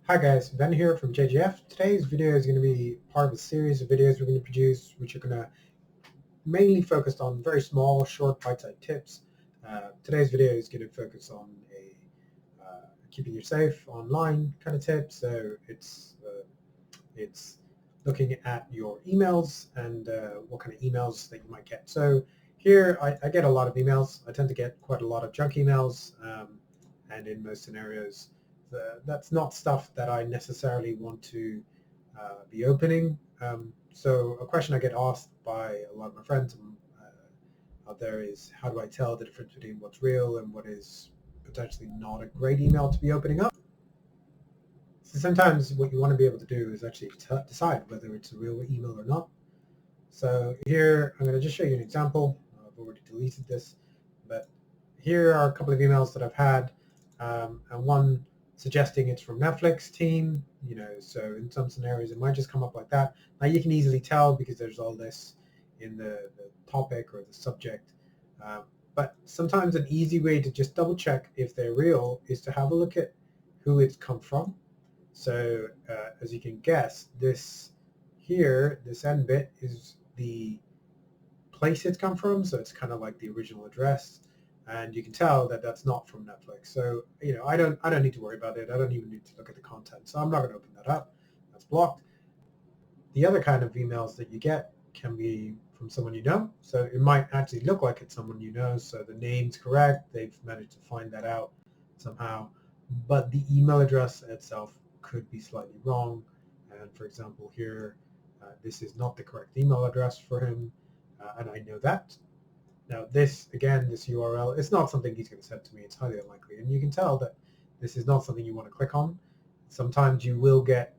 Hi guys, Ben here from JGF. Today's video is going to be part of a series of videos we're going to produce, which are going to mainly focus on very small, short, bite-sized tips. Today's video is going to focus on keeping you safe online kind of tip. So it's looking at your emails and what kind of emails that you might get. So here I get a lot of emails. I tend to get quite a lot of junk emails, and in most scenarios that's not stuff that I necessarily want to be opening. So a question I get asked by a lot of my friends out there is, how do I tell the difference between what's real and what is potentially not a great email to be opening up? So sometimes what you want to be able to do is actually decide whether it's a real email or not. So here I'm going to just show you an example. I've already deleted this, but here are a couple of emails that I've had, and one suggesting it's from Netflix team, so in some scenarios it might just come up like that. Now you can easily tell because there's all this in the topic or the subject, but sometimes an easy way to just double check if they're real is to have a look at who it's come from. So as you can guess, this end bit is the place it's come from, so it's kind of like the original address, and you can tell that that's not from Netflix. So I don't need to worry about it. I don't even need to look at the content, so I'm not going to open that up. That's blocked. The other kind of emails that you get can be from someone you know, so it might actually look like it's someone you know, so the name's correct, they've managed to find that out somehow, but the email address itself could be slightly wrong. And for example here, this is not the correct email address for him, and I know that. Now this URL, it's not something he's going to send to me. It's highly unlikely, and you can tell that this is not something you want to click on. Sometimes you will get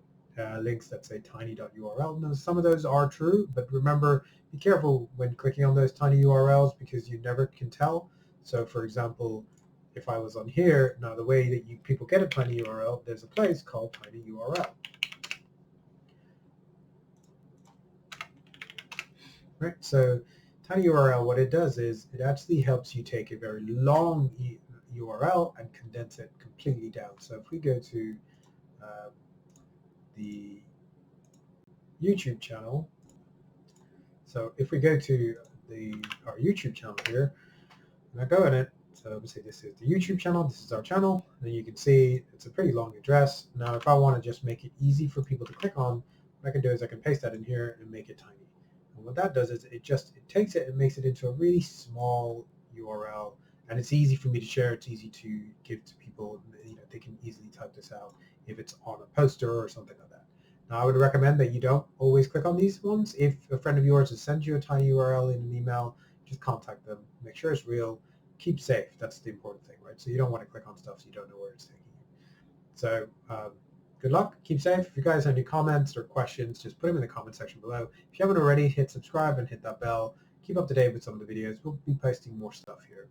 links that say tiny.url. Now some of those are true, but remember, be careful when clicking on those tiny URLs because you never can tell. So for example, if I was on here, now the way that people get a tiny URL, there's a place called tinyurl. Right, so tinyurl, what it does is it actually helps you take a very long URL and condense it completely down. So if we go to the YouTube channel, so if we go to our YouTube channel here, and I go in it, so let me say this is the YouTube channel, this is our channel, and you can see it's a pretty long address. Now if I want to just make it easy for people to click on, what I can do is I can paste that in here and make it tiny. And what that does is it takes it and makes it into a really small URL, and it's easy for me to share. It's easy to give to people. They can easily type this out if it's on a poster or something like that. Now I would recommend that you don't always click on these ones. If a friend of yours has sent you a tiny URL in an email, just contact them. Make sure it's real. Keep safe. That's the important thing, right? So you don't want to click on stuff so you don't know where it's taking you. So good luck. Keep safe. If you guys have any comments or questions, just put them in the comment section below. If you haven't already, hit subscribe and hit that bell. Keep up to date with some of the videos. We'll be posting more stuff here.